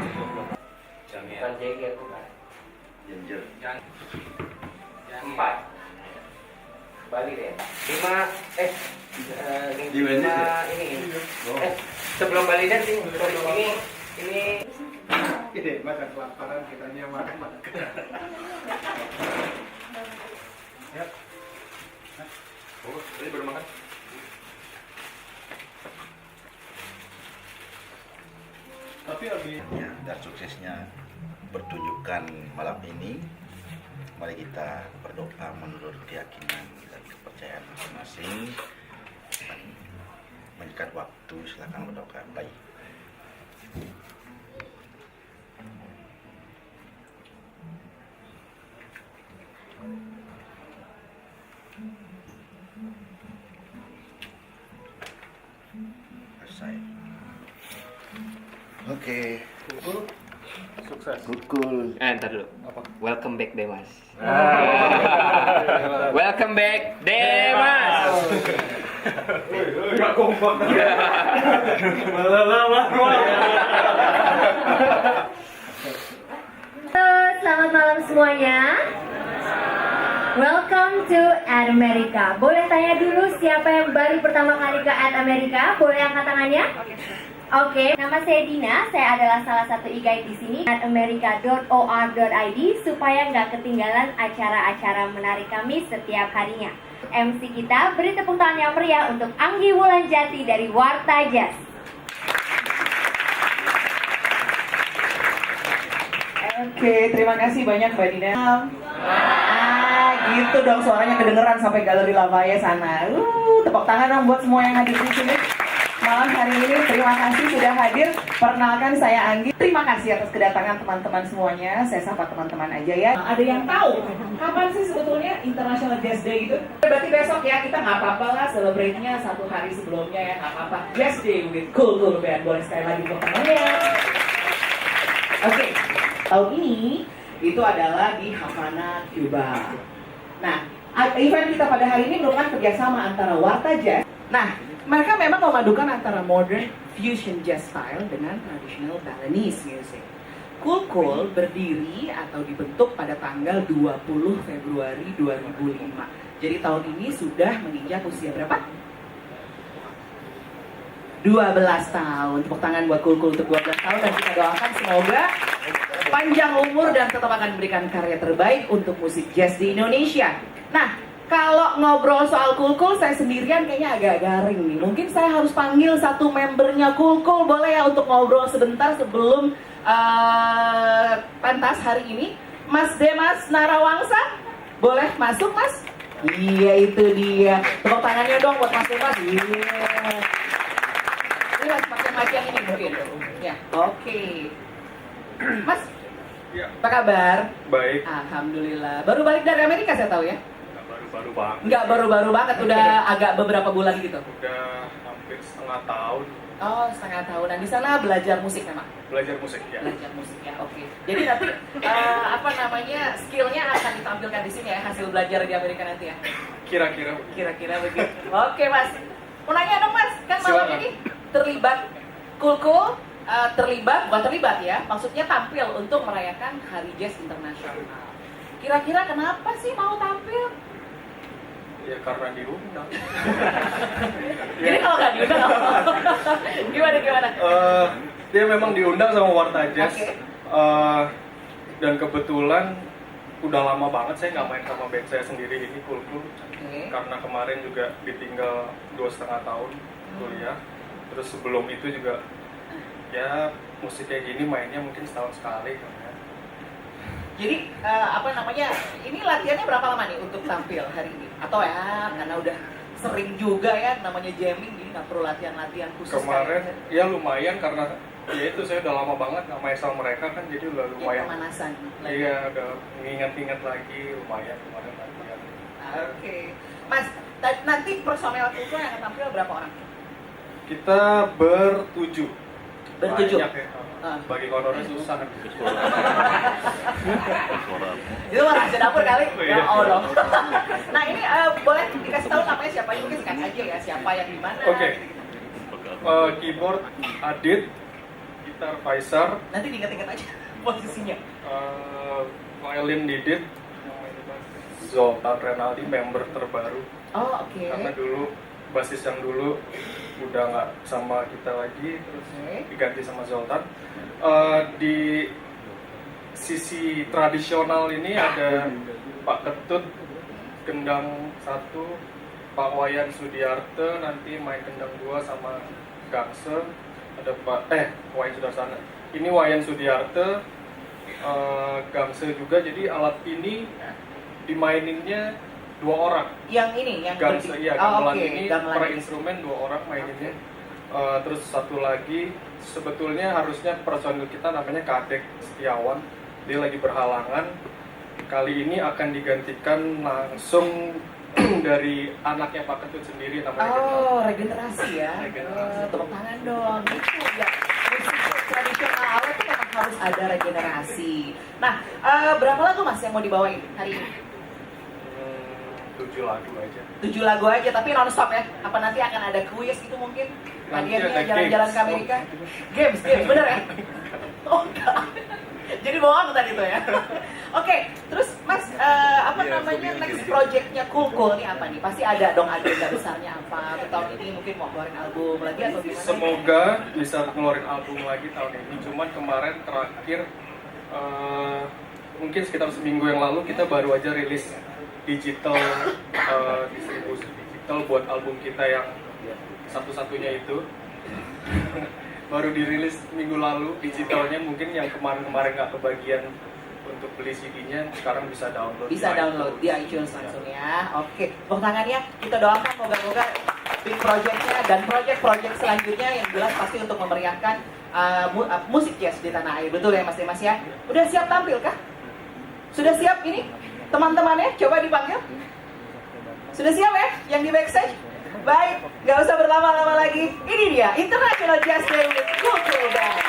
Bukan jeger, bukan. Ginger. Empat. Bali deh. Lima. Gimana lima sih? ini. Oh. Sebelum Bali dan ini. Gede, makan kelaparan kitanya makan. Ya. Oh, tadi baru makan. Tapi lagi Ya, dan suksesnya pertunjukan malam ini, mari kita berdoa menurut keyakinan dan kepercayaan masing-masing. Menyikat waktu, silakan berdoa. Baik. Selesai. Oke. sukses. Cool. Ntar dulu. Apa? Welcome back Demas. Welcome back Demas. Enggak kompak. Halo, selamat malam semuanya. Welcome to At America. Boleh tanya dulu siapa yang baru pertama kali ke At America? Boleh angkat tangannya? Oke, nama saya Dina. Saya adalah salah satu e-guide di sini atamerica.or.id supaya nggak ketinggalan acara-acara menarik kami setiap harinya. MC kita beri tepuk tangan yang meriah untuk Anggi Wulanjati dari Warta Jazz. Oke, terima kasih banyak Mbak Dina. Gitu dong suaranya kedengeran sampai galeri Lavaya sana. Tepuk tangan dong buat semua yang hadir di sini. Malam hari ini terima kasih sudah hadir. Perkenalkan saya Anggi. Terima kasih atas kedatangan teman-teman semuanya. Saya sapa teman-teman aja ya. Ada yang tahu kapan sih sebetulnya International Jazz Day itu? Berarti besok ya, kita nggak apa-apa lah celebrate-nya satu hari sebelumnya ya, nggak apa-apa. Jazz Day with Cool Band. Boleh sekali lagi tepuk tangannya. Oke, tahun ini itu adalah di Havana, Cuba. Nah, event kita pada hari ini merupakan kerjasama antara Warta Jazz. Nah, mereka memang memadukan antara modern fusion jazz style dengan traditional Balinese music. Cool berdiri atau dibentuk pada tanggal 20 Februari 2005. Jadi tahun ini sudah menginjak usia berapa? 12 tahun. Tepuk tangan buat Cool untuk 12 tahun dan kita doakan semoga panjang umur dan tetap akan memberikan karya terbaik untuk musik jazz di Indonesia. Nah, kalau ngobrol soal Cool saya sendirian kayaknya agak garing nih. Mungkin saya harus panggil satu membernya Cool boleh ya untuk ngobrol sebentar sebelum pentas hari ini. Mas Demas Narawangsa, boleh masuk Mas? Iya itu dia. Tepuk tangannya dong buat Mas Demas. Iya. Ini Mas pakai mic yang ini mungkin. Ya, oke. Mas, Ya. apa kabar? Baik. Alhamdulillah. Baru balik dari Amerika saya tahu ya? Baru banget. Nggak baru-baru banget, udah agak beberapa bulan gitu. Udah hampir setengah tahun Oh, setengah tahunan. Di sana belajar musik memang? belajar musik ya. Belajar musik ya, oke. Jadi nanti, apa namanya, skillnya akan ditampilkan di sini ya, hasil belajar di Amerika nanti ya? Kira-kira. Kira-kira begitu. Oke Mas, mau nanya dong Mas, kan malam Silakan. ini terlibat Cool, terlibat, bukan terlibat ya, maksudnya tampil untuk merayakan Hari Jazz Internasional. Kira-kira kenapa sih mau tampil? Ya karena diundang. Jadi kalau nggak diundang apa? Gimana? Dia memang diundang sama Warta Jazz. Oke. Dan kebetulan udah lama banget saya nggak main sama band saya sendiri ini Cool. Oke. Karena kemarin juga ditinggal 2,5 tahun kuliah. Terus sebelum itu juga ya musik kayak gini mainnya mungkin setahun sekali kan ya. Jadi apa namanya? Ini latihannya berapa lama nih untuk tampil hari ini? Atau ya karena udah sering juga ya namanya jamming, jadi nggak perlu latihan khusus. Kemarin kayak ya lumayan karena ya itu saya udah lama banget nggak main sama mereka kan jadi udah ya, lumayan. pemanasan. Iya udah nginget-nginget lagi lumayan kemarin latihan. Oke. Mas, nanti personel Cool yang akan tampil berapa orang? Kita bertujuh. Bertujuh? Banyak ya. Ah. Bagi honornya susah kan. Itu mah rahasia dapur kali. Oh, Ya iya. Allah. Nah ini boleh dikasih tahu namanya siapa? Mungkin singkat aja ya, siapa yang di mana? Oke. Keyboard Adit, gitar Faisar, Nanti diingat-ingat aja posisinya. violin Didit, Zoltan Renaldi, member terbaru. Oh, oke. Karena dulu basis yang dulu udah nggak sama kita lagi, terus Oke. diganti sama Zoltan. Di sisi tradisional ini ada Pak Ketut, gendang 1, Pak Wayan Sudiarte nanti main gendang 2 sama Gangse. Ada Wayan Sudarsana. Ini Wayan Sudiarte, Gangse juga. Jadi alat ini dimaininnya 2 orang. Yang ini, yang Gangse, berdi- iya, Oh, gamelan oke, ini gamelan. per instrumen 2 orang maininnya. Terus satu lagi, sebetulnya harusnya personil kita namanya Kadek Setiawan. Dia lagi berhalangan. Kali ini akan digantikan langsung dari anaknya Pak Ketut sendiri, namanya Oh, regenerasi ya. Regenerasi. Tepuk tangan dong. Itu ya. Musik tradisional awal itu memang harus ada regenerasi. Nah, berapa lagu Mas yang mau dibawain hari ini? 7 lagu aja. 7 lagu aja, tapi non-stop ya? Apa nanti akan ada kuis gitu mungkin? Nanti Hadiahnya ada jalan-jalan games. ke Amerika? Games, bener ya? Oh enggak. Jadi bohong tadi tuh ya. Oke, terus Mas, apa Iya, namanya so next gitu. projectnya Cool nih apa nih? Pasti ada dong agenda besarnya apa? Atau tahun ini mungkin mau keluarin album lagi atau gimana? Semoga bisa ngeluarin album lagi tahun ini. Cuman kemarin terakhir mungkin sekitar seminggu yang lalu kita baru aja rilis digital, distribusi digital buat album kita yang satu-satunya itu. Baru dirilis minggu lalu digitalnya, mungkin yang kemarin-kemarin nggak kebagian untuk beli CD-nya sekarang bisa download. Bisa download di iTunes langsung ya. Oke, tepuk tangan ya. Kita doakan moga-moga big project-nya dan project-project selanjutnya yang jelas pasti untuk memeriahkan musik jazz di tanah air. Betul ya Mas Dimas ya? Udah siap tampil kah? Sudah siap ini? Teman-temannya coba dipanggil. Sudah siap ya yang di backstage? Baik, nggak usah berlama-lama lagi. Ini dia International Jazz Day with Cool Band.